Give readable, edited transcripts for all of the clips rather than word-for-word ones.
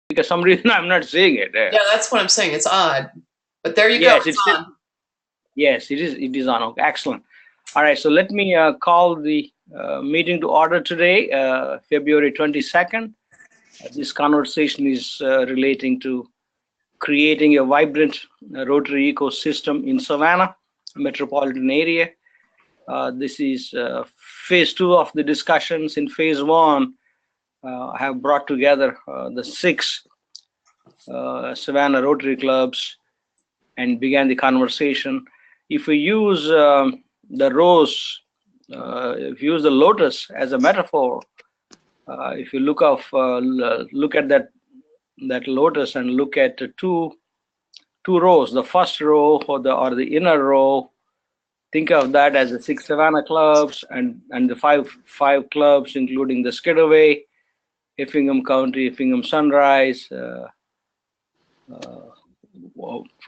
because some reason I'm not seeing it. Yeah, that's what I'm saying. It's odd. But there you go. Yes, It's on. yes, it is. It is on. Okay, excellent. All right, so let me call the meeting to order today, February 22nd. This conversation is relating to creating a vibrant Rotary ecosystem in Savannah metropolitan area. This is phase 2 of the discussions. In phase 1, I have brought together the 6 Savannah Rotary clubs and began the conversation. If we use the rose, if you use the lotus as a metaphor, if you look at that lotus and look at the two rows, the first row or the inner row, think of that as the 6 Savannah clubs and the five clubs, including the Skidaway, Effingham County, Effingham Sunrise,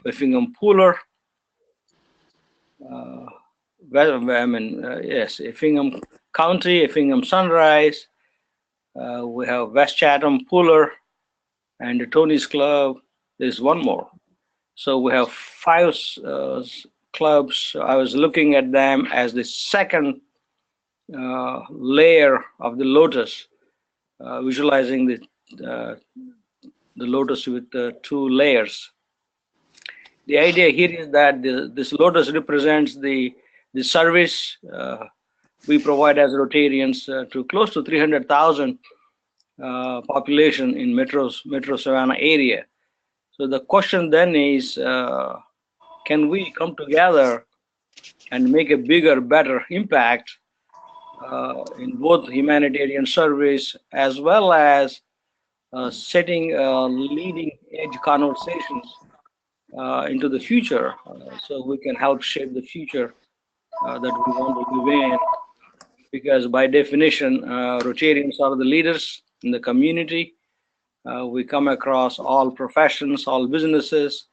Effingham Pooler, yes, Effingham County, Effingham Sunrise. We have West Chatham Pooler and the Tony's Club. There's one more. So we have 5 clubs. I was looking at them as the second layer of the lotus, visualizing the lotus with 2 layers. The idea here is that this lotus represents the service we provide as Rotarians to close to 300,000 population in Metro Savannah area. So the question then is, can we come together and make a bigger, better impact in both humanitarian service as well as setting leading edge conversations into the future, so we can help shape the future that we want to live in. Because by definition, Rotarians are the leaders in the community. We come across all professions, all businesses,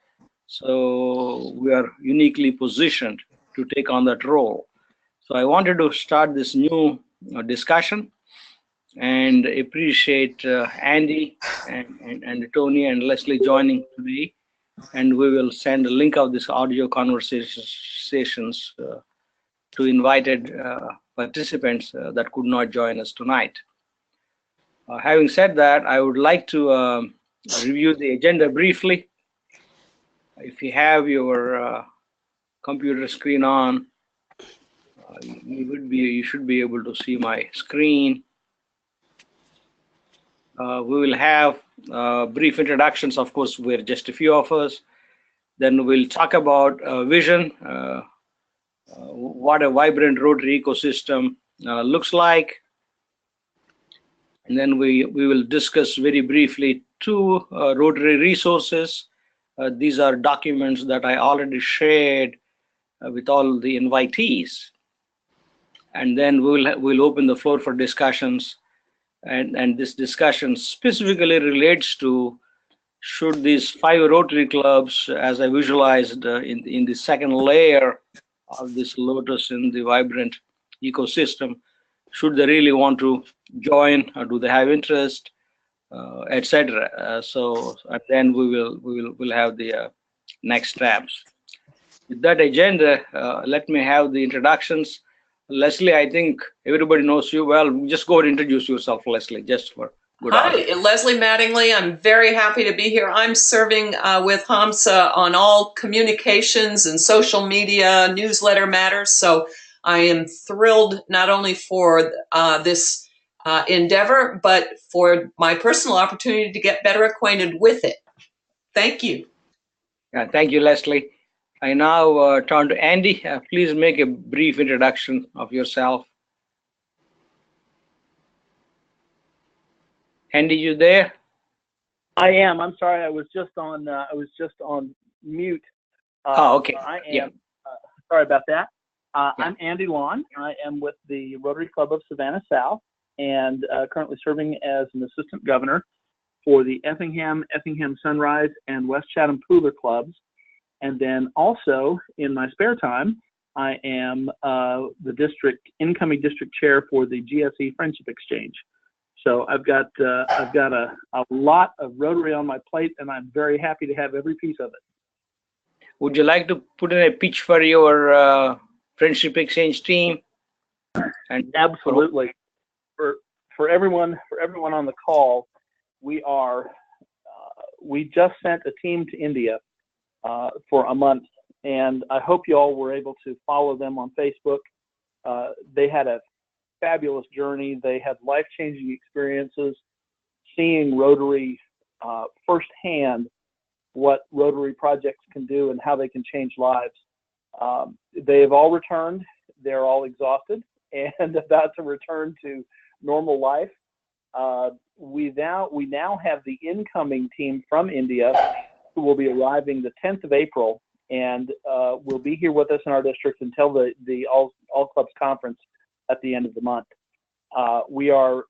so we are uniquely positioned to take on that role. So I wanted to start this new discussion and appreciate Andy and Tony and Leslie joining today. And we will send a link of this audio conversations to invited participants that could not join us tonight. Having said that, I would like to review the agenda briefly. If you have your computer screen on, you should be able to see my screen. We will have brief introductions. Of course, we're just a few of us. Then we'll talk about vision, what a vibrant Rotary ecosystem looks like. And then we will discuss very briefly 2 Rotary resources. These are documents that I already shared with all the invitees. And then we'll open the floor for discussions. And this discussion specifically relates to, should these 5 Rotary clubs, as I visualized in the second layer of this lotus in the vibrant ecosystem, should they really want to join, or do they have interest, etc. So and then we'll have the next steps. With that agenda, let me have the introductions. Leslie, I think everybody knows you well. Just go and introduce yourself, Leslie, just for good Hi, audience. Leslie Mattingly. I'm very happy to be here. I'm serving with Hamsa on all communications and social media, newsletter matters. So I am thrilled not only for this endeavor, but for my personal opportunity to get better acquainted with it. Thank you. Thank you, Leslie. I now turn to Andy. Please make a brief introduction of yourself. Andy, you there? I am. I'm sorry. I was just on mute. Oh, okay. I am. Yeah. Sorry about that. Yeah. I'm Andy Lawn. I am with the Rotary Club of Savannah South, and currently serving as an assistant governor for the Effingham Sunrise, and West Chatham Pooler clubs. And then also in my spare time, I am the incoming district chair for the GSE Friendship Exchange. So I've got a lot of Rotary on my plate, and I'm very happy to have every piece of it. Would you like to put in a pitch for your friendship exchange team? And absolutely, for everyone on the call, we just sent a team to India for a month, and I hope you all were able to follow them on Facebook. They had a fabulous journey. They had life-changing experiences, seeing Rotary firsthand, what Rotary projects can do and how they can change lives. They have all returned. They're all exhausted and about to return to normal life. We now have the incoming team from India who will be arriving the 10th of April and will be here with us in our district until the All Clubs Conference at the end of the month. We are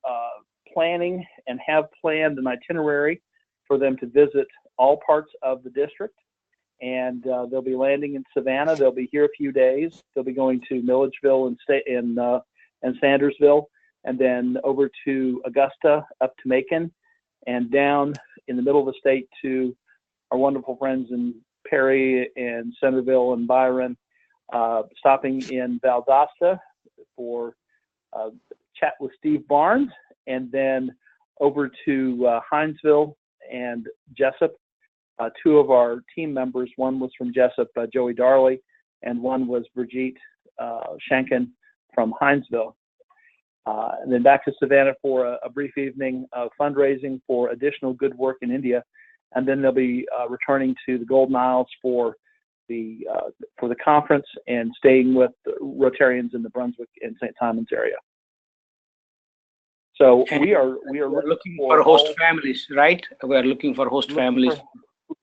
planning and have planned an itinerary for them to visit all parts of the district, and they'll be landing in Savannah. They'll be here a few days. They'll be going to Milledgeville and Sandersville, and then over to Augusta, up to Macon, and down in the middle of the state to our wonderful friends in Perry and Centerville and Byron, stopping in Valdosta for chat with Steve Barnes, and then over to Hinesville and Jessup. Two of our team members, one was from Jessup, Joey Darley, and one was Brigitte Shanken from Hinesville. And then back to Savannah for a brief evening of fundraising for additional good work in India, and then they'll be returning to the Golden Isles for the conference and staying with Rotarians in the Brunswick and St. Simons area. So we are looking for host families, right? We are looking for host families.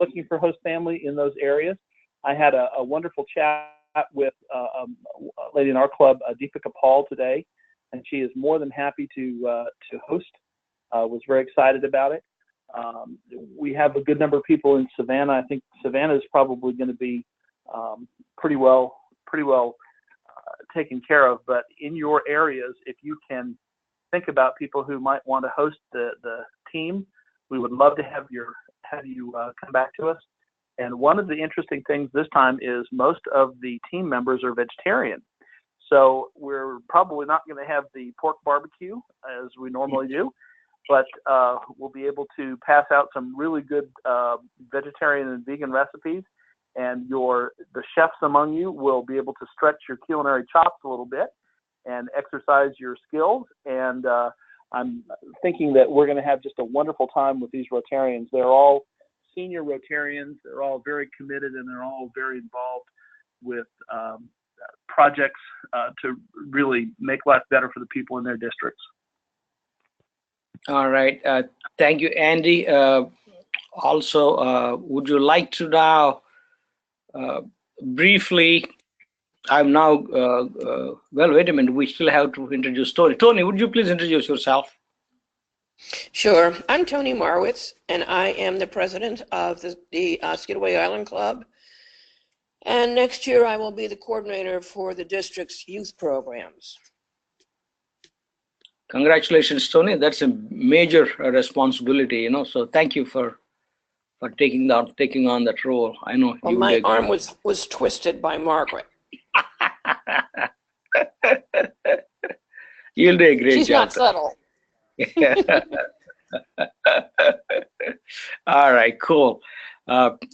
Looking for host family in those areas. I had a wonderful chat with a lady in our club, Deepika Paul, today, and she is more than happy to host. Was very excited about it. We have a good number of people in Savannah. I think Savannah is probably going to be pretty well taken care of. But in your areas, if you can think about people who might want to host the team, we would love to have you come back to us. And one of the interesting things this time is most of the team members are vegetarian. So we're probably not going to have the pork barbecue as we normally do, but we'll be able to pass out some really good vegetarian and vegan recipes. And the chefs among you will be able to stretch your culinary chops a little bit and exercise your skills. And I'm thinking that we're going to have just a wonderful time with these Rotarians. They're all senior Rotarians. They're all very committed, and they're all very involved with projects to really make life better for the people in their districts. All right. Thank you, Andy. Also, would you like to now briefly, I'm now, well, wait a minute, we still have to introduce Tony. Tony, would you please introduce yourself? Sure. I'm Tony Marwitz, and I am the president of the Skidaway Island Club. And next year, I will be the coordinator for the district's youth programs. Congratulations, Tony. That's a major responsibility, so thank you for taking on that role. I know. Well, my arm was twisted by Margaret. You'll do a great job. She's not subtle. All right, cool.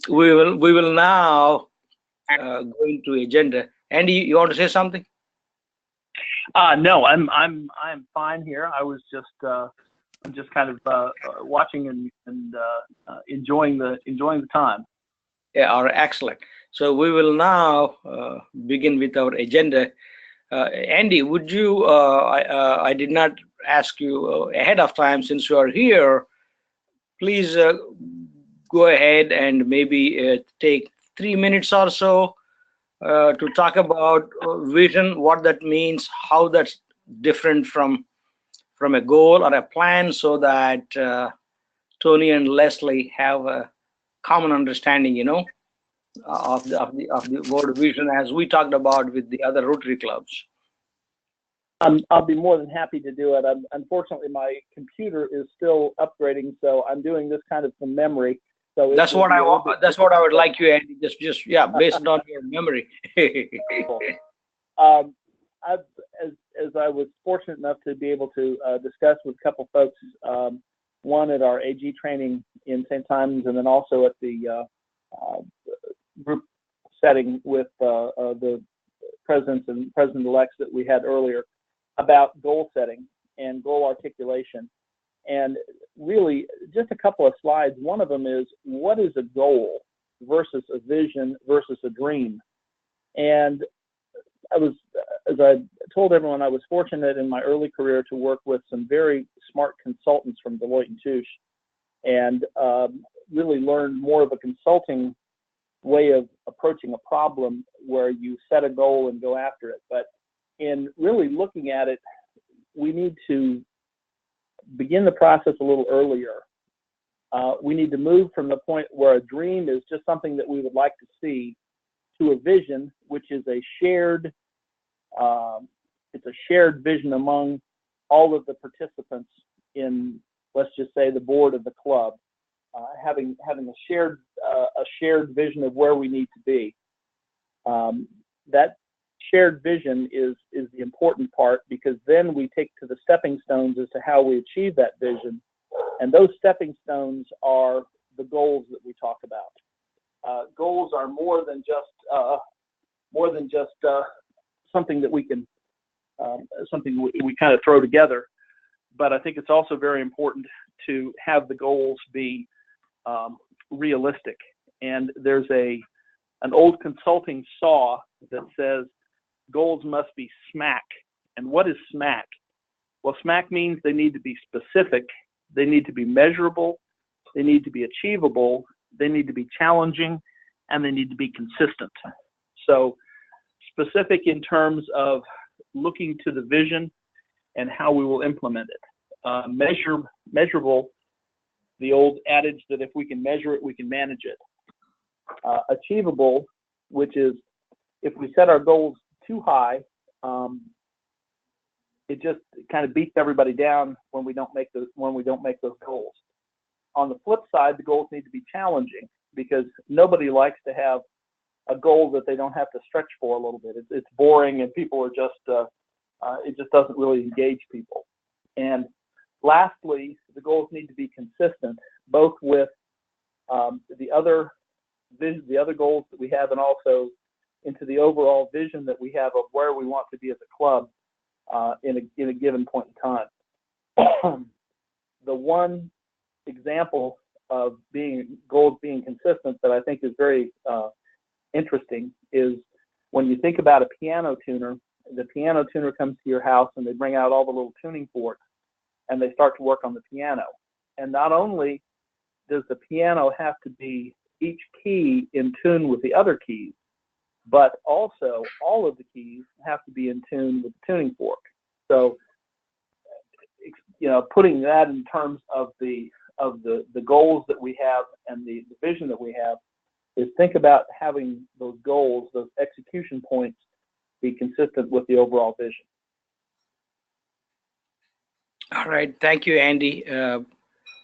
We will now go into agenda. Andy, you want to say something? No, I'm fine here. I was just kind of watching and enjoying the time. Yeah, all right, excellent. So we will now begin with our agenda. Andy, would you? I did not ask you ahead of time. Since you are here, please go ahead and maybe take 3 minutes or so to talk about vision, what that means, how that's different from a goal or a plan, so that Tony and Leslie have a common understanding, of the word vision, as we talked about with the other Rotary clubs. I'll be more than happy to do it. Unfortunately, my computer is still upgrading, so I'm doing this kind of from memory. So that's what I want. That's what I would like you, Andy. Just yeah, based on your memory. As I was fortunate enough to be able to discuss with a couple folks, one at our AG training in St. Simons, and then also at the group setting with the presidents and president-elects that we had earlier, about goal setting and goal articulation. And really, just a couple of slides. One of them is, what is a goal versus a vision versus a dream? And as I told everyone, I was fortunate in my early career to work with some very smart consultants from Deloitte and Touche, and really learned more of a consulting way of approaching a problem where you set a goal and go after it. But in really looking at it, we need to begin the process a little earlier. We need to move from the point where a dream is just something that we would like to see to a vision, which is a shared, it's a shared vision among all of the participants in, let's just say, the board of the club, having a shared vision of where we need to be. That shared vision is the important part, because then we take to the stepping stones as to how we achieve that vision, and those stepping stones are the goals that we talk about. Goals are more than just something that we can something we kind of throw together, but I think it's also very important to have the goals be realistic. And there's an old consulting saw that says goals must be SMAC. And what is SMAC? Well, SMAC means they need to be specific, they need to be measurable, they need to be achievable, they need to be challenging, and they need to be consistent. So specific in terms of looking to the vision and how we will implement it. Measurable, the old adage that if we can measure it, we can manage it. Achievable, which is if we set our goals too high, it just kind of beats everybody down when we don't make those goals. On the flip side, the goals need to be challenging, because nobody likes to have a goal that they don't have to stretch for a little bit. It's boring, and people are just it just doesn't really engage people. And lastly, the goals need to be consistent, both with the other goals that we have, and also into the overall vision that we have of where we want to be as a club in a given point in time. The one example of goals being consistent that I think is very interesting is when you think about a piano tuner. The piano tuner comes to your house and they bring out all the little tuning forks and they start to work on the piano. And not only does the piano have to be each key in tune with the other keys, but also all of the keys have to be in tune with the tuning fork. So, putting that in terms of the goals that we have and the vision that we have, is think about having those goals, those execution points, be consistent with the overall vision. All right, thank you, Andy.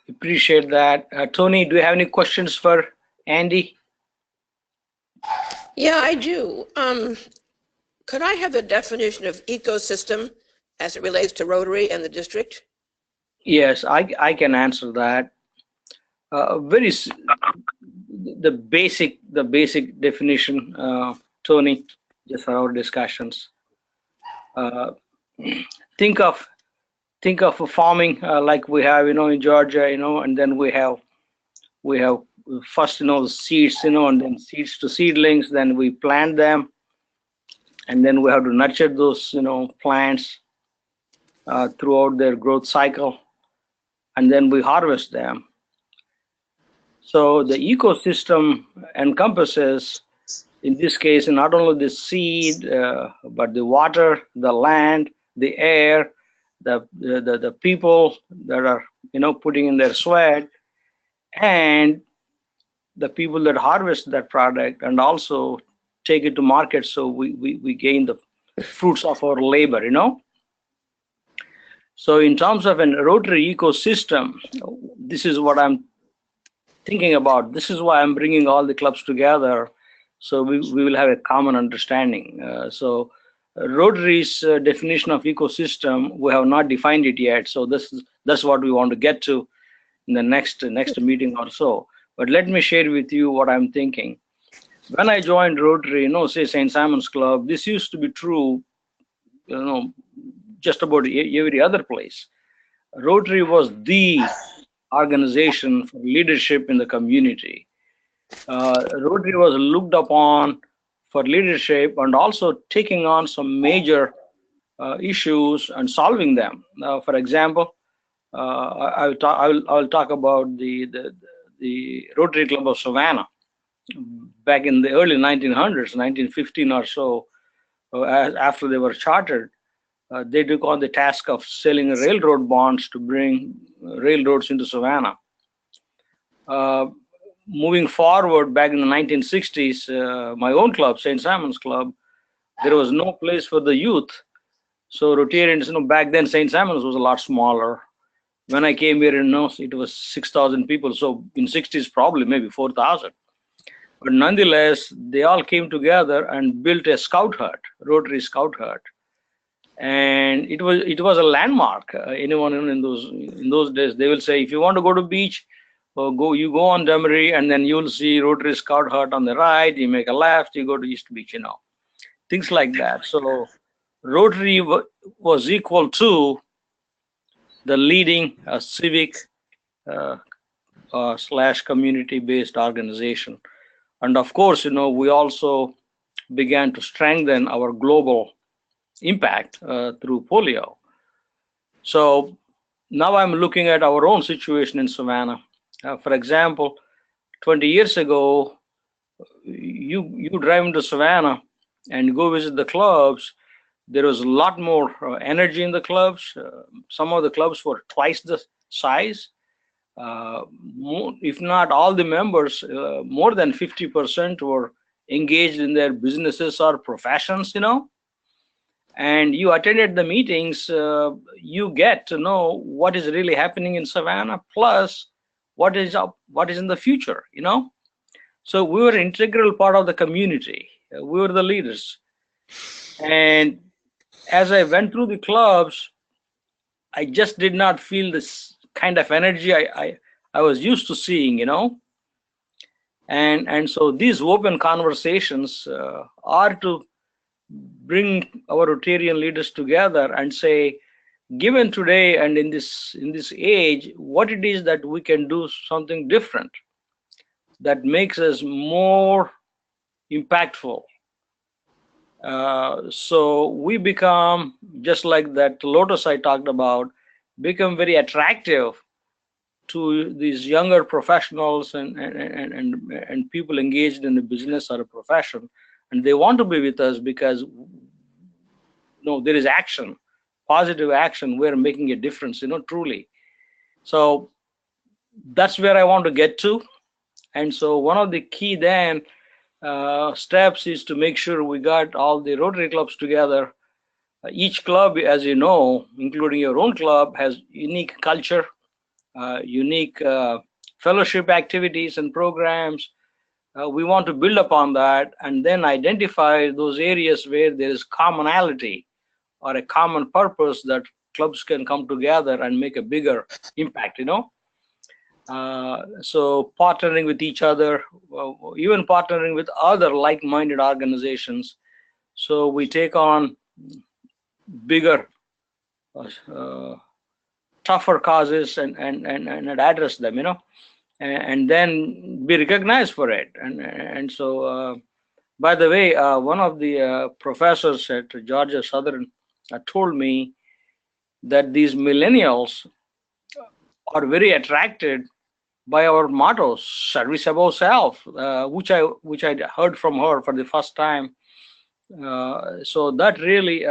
Appreciate that. Tony, do you have any questions for Andy? Yeah, I do. Could I have a definition of ecosystem as it relates to Rotary and the district? Yes, I can answer that. The basic definition, Tony, just for our discussions. Think of a farming like we have, in Georgia, and then we have first, seeds, and then seeds to seedlings. Then we plant them, and then we have to nurture those, plants throughout their growth cycle, and then we harvest them. So the ecosystem encompasses, in this case, not only the seed, but the water, the land, the air, the people that are, putting in their sweat, and the people that harvest that product and also take it to market, so we gain the fruits of our labor, So in terms of a Rotary ecosystem, this is what I'm thinking about. This is why I'm bringing all the clubs together, so we will have a common understanding. Rotary's definition of ecosystem, we have not defined it yet. So that's what we want to get to in the next meeting or so. But let me share with you what I'm thinking. When I joined Rotary, say St. Simon's Club, this used to be true, just about every other place. Rotary was the organization for leadership in the community. Rotary was looked upon for leadership and also taking on some major issues and solving them. For example, I'll talk about the Rotary Club of Savannah back in the early 1900s, 1915 or so. After they were chartered, they took on the task of selling railroad bonds to bring railroads into Savannah. Moving forward, back in the 1960s, my own club, St. Simon's Club, there was no place for the youth. So Rotarians, back then St. Simon's was a lot smaller. When I came here, it was 6,000 people. So in 60s, probably maybe 4,000. But nonetheless, they all came together and built a scout hut, Rotary Scout Hut, and it was a landmark. Anyone in those days, they will say, if you want to go to beach, you go on Demery, and then you'll see Rotary Scout Hut on the right. You make a left, you go to East Beach, things like that. So Rotary was equal to the leading civic / community-based organization. And of course, we also began to strengthen our global impact through polio. So now I'm looking at our own situation in Savannah. For example, 20 years ago, you drive into Savannah and go visit the clubs. There was a lot more energy in the clubs. Some of the clubs were twice the size. If not all the members, more than 50% were engaged in their businesses or professions, and you attended the meetings, you get to know what is really happening in Savannah, plus what is in the future, So we were an integral part of the community. We were the leaders. And as I went through the clubs, I just did not feel this kind of energy I was used to seeing, And so these open conversations are to bring our Rotarian leaders together and say, given today and in this age, what it is that we can do something different that makes us more impactful. So we become, just like that lotus I talked about, become very attractive to these younger professionals and people engaged in the business or a profession, and they want to be with us because there is action, positive action. We're making a difference, truly. So that's where I want to get to. And so one of the key then steps is to make sure we got all the Rotary clubs together. Each club, as you know, including your own club, has unique culture, unique fellowship activities and programs. We want to build upon that and then identify those areas where there is commonality or a common purpose that clubs can come together and make a bigger impact, So partnering with each other, even partnering with other like-minded organizations. So we take on bigger, tougher causes and address them, and then be recognized for it. And so, by the way, one of the professors at Georgia Southern told me that these millennials are very attracted by our motto, service above self, which I heard from her for the first time. So that really,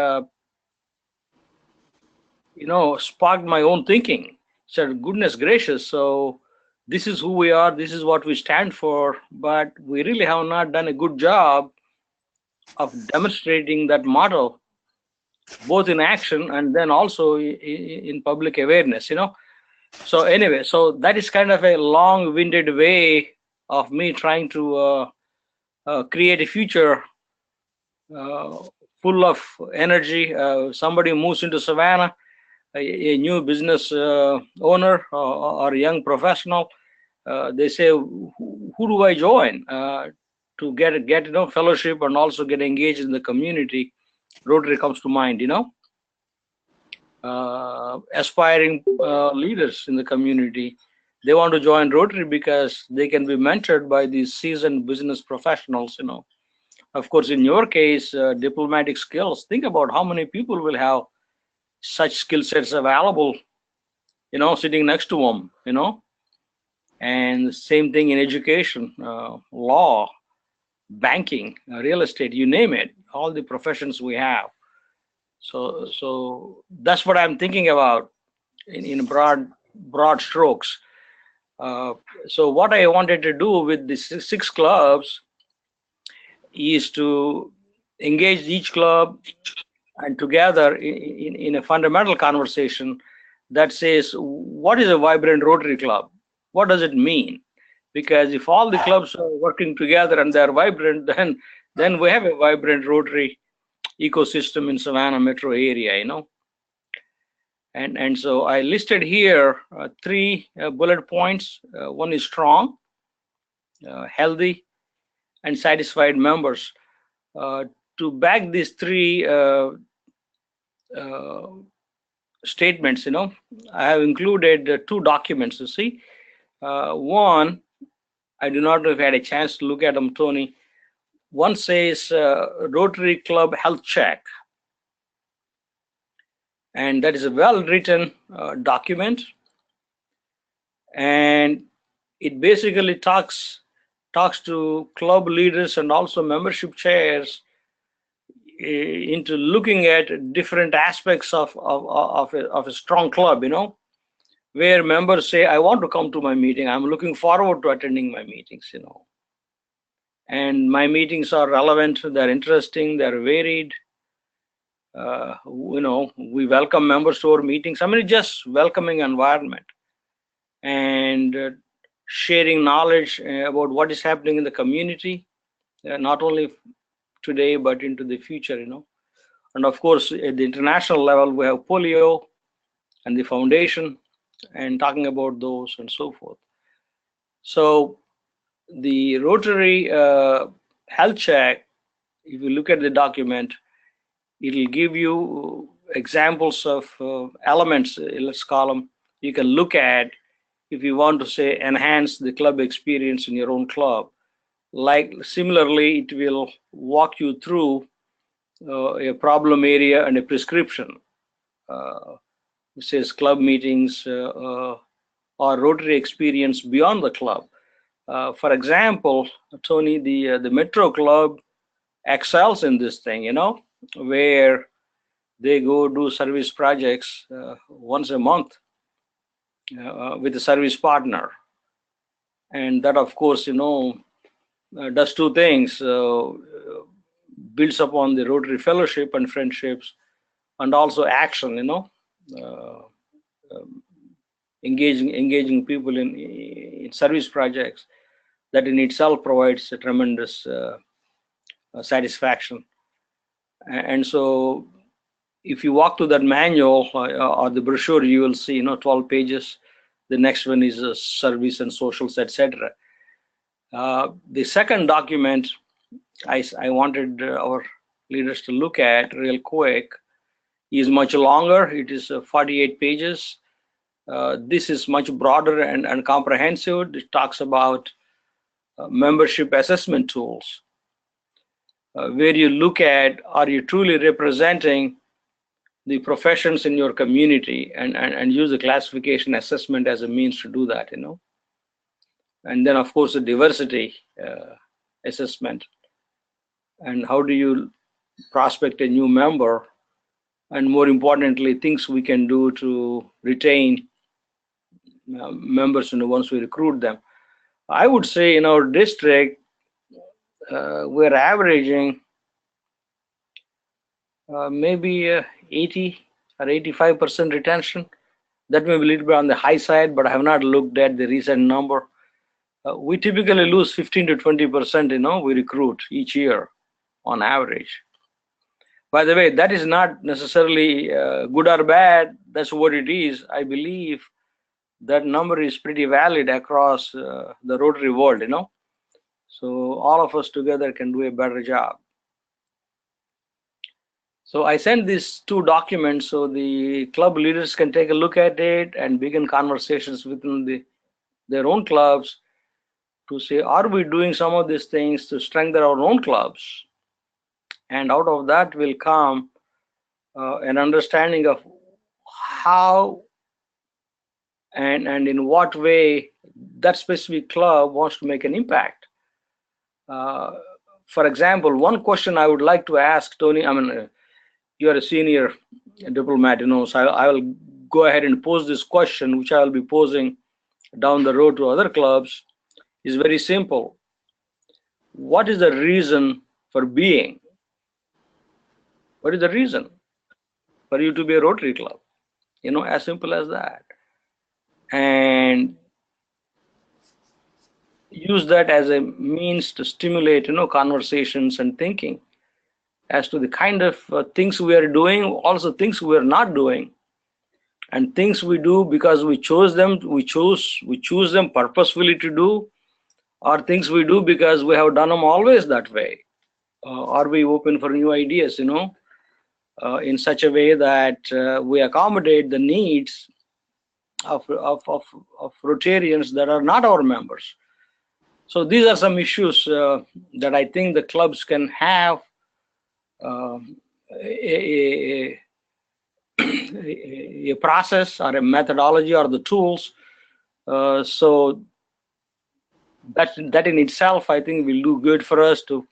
sparked my own thinking. Said, goodness gracious, so this is who we are, this is what we stand for, but we really have not done a good job of demonstrating that motto both in action and then also in public awareness, So anyway, so that is kind of a long-winded way of me trying to create a future uh, full of energy. Somebody moves into Savannah, a new business owner or a young professional. They say, who do I join to get fellowship and also get engaged in the community? Rotary comes to mind, aspiring leaders in the community. They want to join Rotary because they can be mentored by these seasoned business professionals, Of course, in your case, diplomatic skills, think about how many people will have such skill sets available, sitting next to them, And same thing in education, law, banking, real estate, you name it, all the professions we have. So that's what I'm thinking about in broad strokes. So what I wanted to do with the six clubs is to engage each club and together in a fundamental conversation that says, what is a vibrant Rotary Club? What does it mean? Because if all the clubs are working together and they're vibrant, then we have a vibrant Rotary ecosystem in Savannah metro area, And so I listed here three bullet points. One is strong, healthy, and satisfied members. To back these three statements, I have included two documents, you see. One, I do not know if I had a chance to look at them, Tony. One says Rotary Club Health Check. And that is a well-written document. And it basically talks to club leaders and also membership chairs into looking at different aspects of a strong club, where members say, I want to come to my meeting. I'm looking forward to attending my meetings, And my meetings are relevant, they're interesting, they're varied. We welcome members to our meetings. I mean, it's just welcoming environment and sharing knowledge about what is happening in the community, not only today, but into the future, And of course, at the international level, we have polio and the foundation and talking about those and so forth. So the Rotary health check, if you look at the document, it'll give you examples of elements, let's call them, you can look at if you want to say enhance the club experience in your own club. Like similarly, it will walk you through a problem area and a prescription. It says club meetings or Rotary experience beyond the club. For example, Tony, the Metro Club excels in this thing, where they go do service projects once a month with a service partner. And that, of course, does two things, builds upon the Rotary fellowship and friendships, and also action, engaging people in service projects that in itself provides a tremendous satisfaction. And so if you walk through that manual or the brochure, you will see 12 pages. The next one is service and socials, etc. The second document I wanted our leaders to look at real quick is much longer. It is 48 pages. This is much broader and comprehensive. It talks about membership assessment tools, where you look at, are you truly representing the professions in your community, and use the classification assessment as a means to do that, And then, of course, the diversity assessment, and how do you prospect a new member, and more importantly, things we can do to retain members once we recruit them. I would say in our district, we're averaging maybe 80 or 85% retention. That may be a little bit on the high side, but I have not looked at the recent number. We typically lose 15 to 20%, we recruit each year on average. By the way, that is not necessarily good or bad. That's what it is. I believe that number is pretty valid across the Rotary world, So all of us together can do a better job. So I sent these 2 documents so the club leaders can take a look at it and begin conversations within their own clubs to say, are we doing some of these things to strengthen our own clubs? And out of that will come an understanding of how and in what way that specific club wants to make an impact. For example, one question I would like to ask Tony, you are a senior diplomat, so I will go ahead and pose this question, which I will be posing down the road to other clubs, is very simple. What is the reason for being? What is the reason for you to be a Rotary club? As simple as that. And use that as a means to stimulate, conversations and thinking as to the kind of things we are doing, also things we are not doing, and things we do because we chose them, we choose them purposefully to do, or things we do because we have done them always that way. Are we open for new ideas, in such a way that we accommodate the needs of Rotarians that are not our members? So these are some issues that I think the clubs can have a process or a methodology or the tools. So that in itself, I think, will do good for us to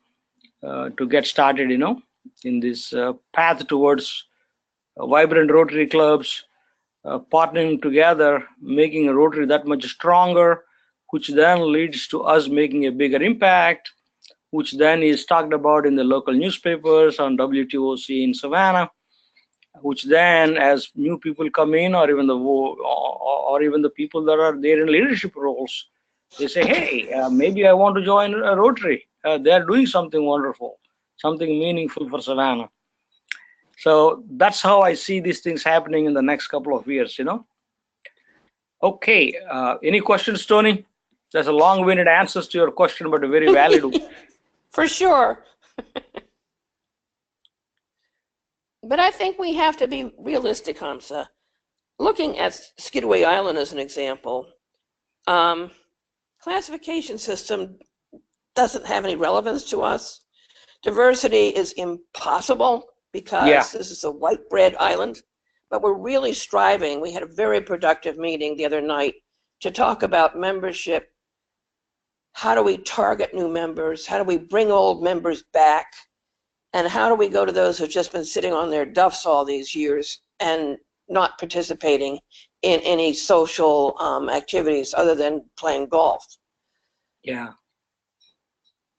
get started, in this path towards vibrant Rotary clubs, partnering together, making a Rotary that much stronger, which then leads to us making a bigger impact, which then is talked about in the local newspapers, on WTOC in Savannah, which then, as new people come in, or even the people that are there in leadership roles, they say, hey, maybe I want to join a Rotary. They're doing something wonderful, something meaningful for Savannah. So that's how I see these things happening in the next couple of years, Okay, any questions, Tony? That's a long-winded answers to your question, but a very valid one. For sure. But I think we have to be realistic, Hamsa. Looking at Skidway Island as an example, classification system doesn't have any relevance to us. Diversity is impossible because this is a white bread island, but we're really striving. We had a very productive meeting the other night to talk about membership. How do we target new members? How do we bring old members back? And how do we go to those who've just been sitting on their duffs all these years and not participating in any social activities other than playing golf? Yeah.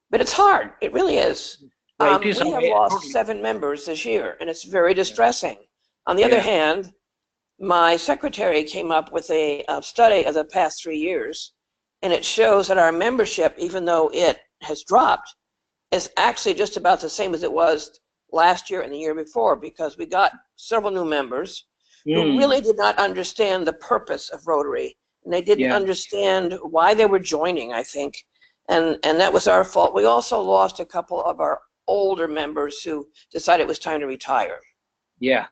But it's hard. It really is. Right, we have lost 7 members this year, and it's very distressing. On the other hand, my secretary came up with a study of the past 3 years, and it shows that our membership, even though it has dropped, is actually just about the same as it was last year and the year before, because we got several new members who really did not understand the purpose of Rotary, and they didn't understand why they were joining, I think, and that was our fault. We also lost a couple of our older members who decided it was time to retire. Yeah,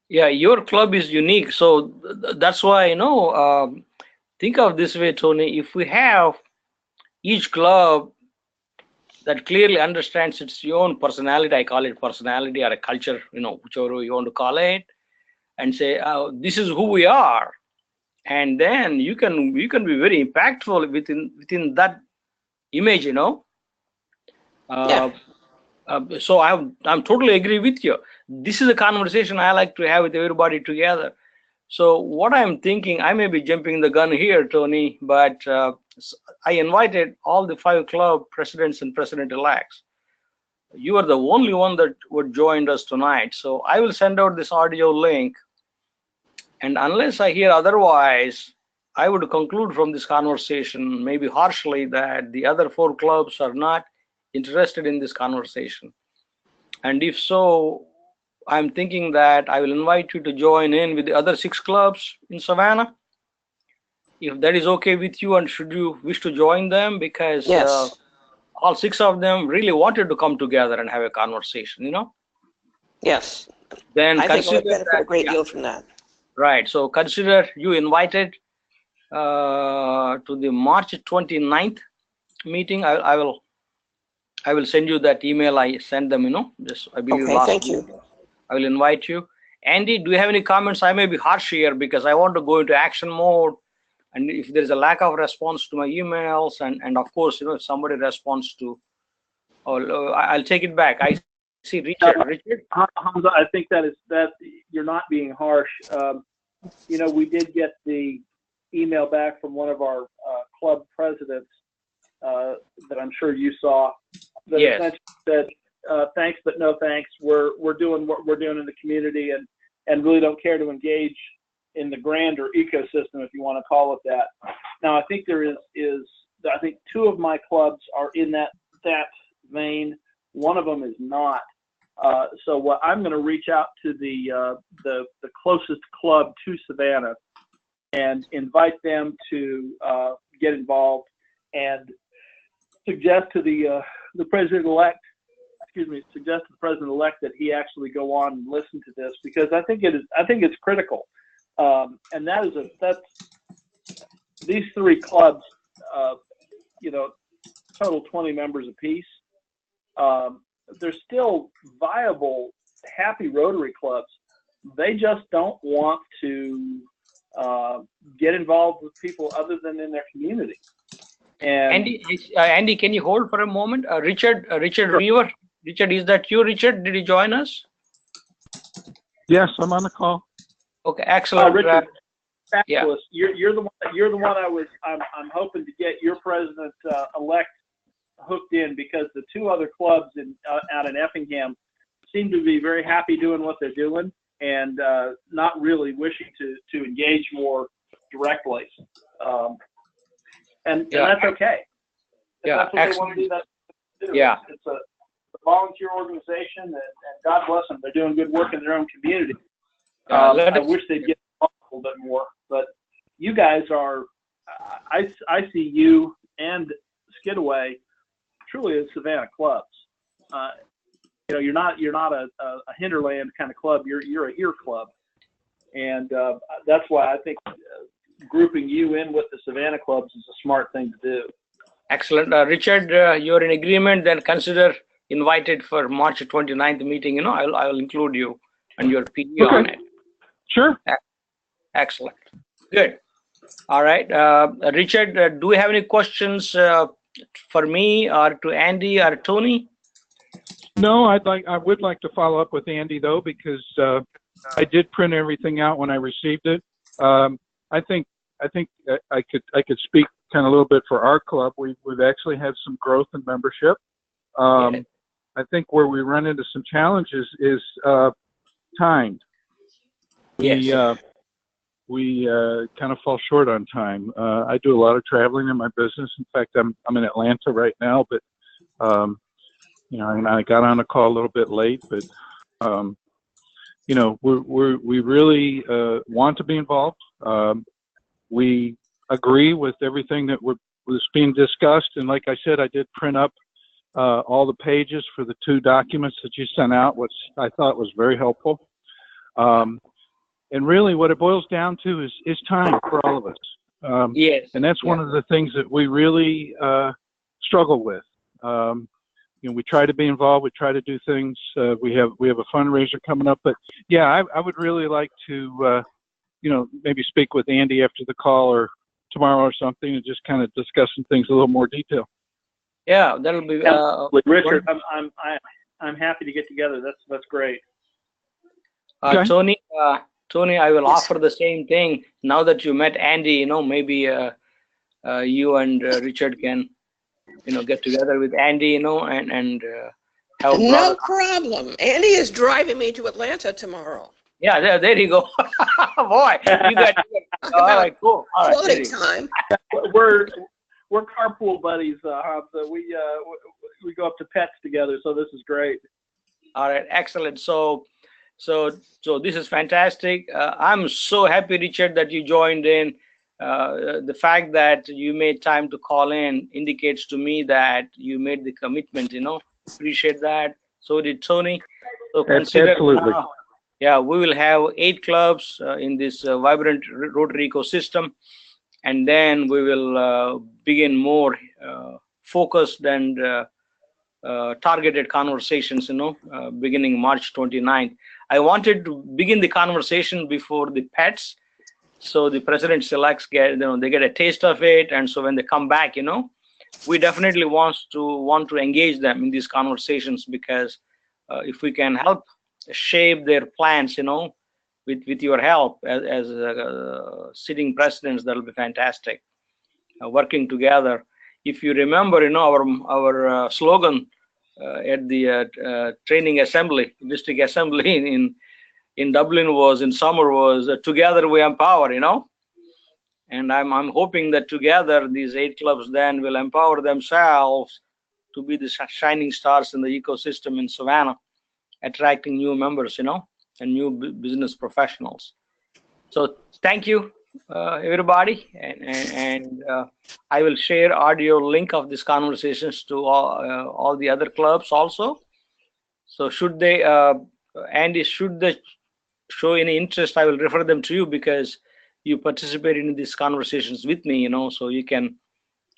your club is unique, so that's why, think of this way, Tony. If we have each club that clearly understands its own personality, I call it personality or a culture, whichever you want to call it, and say, this is who we are, and then you can be very impactful within that image, So I'm totally agree with you. This is a conversation I like to have with everybody together. So what I'm thinking, I may be jumping the gun here, Tony, but I invited all the 5 club presidents and president-elects you are the only one that would join us tonight. So I will send out this audio link, and unless I hear otherwise, I would conclude from this conversation, maybe harshly, that the other 4 clubs are not interested in this conversation. And if so, I'm thinking that I will invite you to join in with the other 6 clubs in Savannah, if that is okay with you, and should you wish to join them, because Yes, all 6 of them really wanted to come together and have a conversation, you know. yes. Then I think I would consider benefit that, a great yeah, deal from that. right. So consider you invited to the March 29th meeting. I will send you that email I sent them, you know, just I believe Okay, last thank week. you. I will invite you. Andy, do you have any comments? I may be harsh here because I want to go into action mode. And if there's a lack of response to my emails, and of course, you know, if somebody responds to, I'll take it back. I see Richard. Richard? Hamza, I think that you're not being harsh. You know, we did get the email back from one of our club presidents that I'm sure you saw, that Yes. essentially said, thanks but no thanks. We're doing what we're doing in the community, and really don't care to engage in the grander ecosystem, if you want to call it that. Now, I think there is I think 2 of my clubs are in that vein. One of them is not. So what I'm going to reach out to the closest club to Savannah and invite them to get involved, and suggest to the president-elect, suggest to the president-elect that he actually go on and listen to this, because I think it's critical. And that's these 3 clubs, you know, total 20 members apiece. They're still viable, happy Rotary clubs. They just don't want to get involved with people other than in their community. And Andy, can you hold for a moment? Richard Sure. Weaver. Richard, is that you, Richard? Did you join us? Yes, I'm on the call. Okay, excellent. Richard, yeah. fabulous. You're the one I'm hoping to get your president elect hooked in, because the 2 other clubs out in Effingham seem to be very happy doing what they're doing, and not really wishing to engage more directly. And that's okay. If that's what they want to do, that's what they do. Yeah. It's a volunteer organization, and God bless them. They're doing good work in their own community. I wish they'd get involved a little bit more, but you guys are, I see you and Skidaway truly as Savannah clubs. You know, you're not a hinterland kind of club. You're a here club, and that's why I think grouping you in with the Savannah clubs is a smart thing to do. Excellent. Richard, you're in agreement, then consider invited for March 29th meeting. You know, I'll include you and your PE on it. Sure. Excellent. Good. All right. Richard, do we have any questions for me or to Andy or Tony? No, I would like to follow up with Andy though, because I did print everything out when I received it. I think I could speak kind of a little bit for our club. We've actually had some growth in membership. I think where we run into some challenges is time. We kind of fall short on time. I do a lot of traveling in my business. In fact, I'm in Atlanta right now, but you know, and I got on the call a little bit late, but you know, we really want to be involved. We agree with everything that was being discussed, and like I said, I did print up all the pages for the 2 documents that you sent out, which I thought was very helpful. And really what it boils down to is time for all of us. Yes. And that's one of the things that we really struggle with. You know, we try to be involved, we try to do things. We have a fundraiser coming up, but yeah, I would really like to, you know, maybe speak with Andy after the call or tomorrow or something, and just kind of discuss some things in a little more detail. Yeah, that'll be. Richard, I'm happy to get together. That's great. Okay. Tony, I will offer the same thing. Now that you met Andy, you know, maybe you and Richard can, you know, get together with Andy, you know, and have a No broader. problem. Andy is driving me to Atlanta tomorrow. Yeah, there you go. Boy, you got. Talk All about right, cool. All right, there quality you go. time. We're carpool buddies, Hamsa. We go up to pets together, so this is great. All right, excellent. So this is fantastic. I'm so happy, Richard, that you joined in. The fact that you made time to call in indicates to me that you made the commitment. Appreciate that. So did Tony. So consider Absolutely. yeah, we will have 8 clubs in this Vibrant Rotary Ecosystem, and then we will begin more focused and targeted conversations, beginning March 29th. I wanted to begin the conversation before the pets, so the president selects they get a taste of it, and so when they come back, we definitely want to engage them in these conversations, because if we can help shape their plans, with your help as sitting presidents, that'll be fantastic. Working together. If you remember, our slogan at the training assembly, district assembly in Dublin was, in summer, was together we empower. And I'm hoping that together these 8 clubs then will empower themselves to be the shining stars in the ecosystem in Savannah, attracting new members, and new business professionals. So thank you, everybody, and I will share audio link of these conversations to all the other clubs also. So should they, Andy, should they show any interest, I will refer them to you, because you participated in these conversations with me, so you can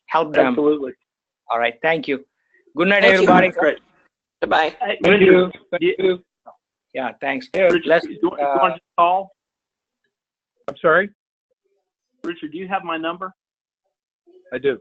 help them. Absolutely. All right, thank you. Good night, Thank you. everybody. Great. Goodbye. Hey, Thank you. Thank you. Yeah, thanks. Richard, Let's, you want to call? I'm sorry? Richard, do you have my number? I do.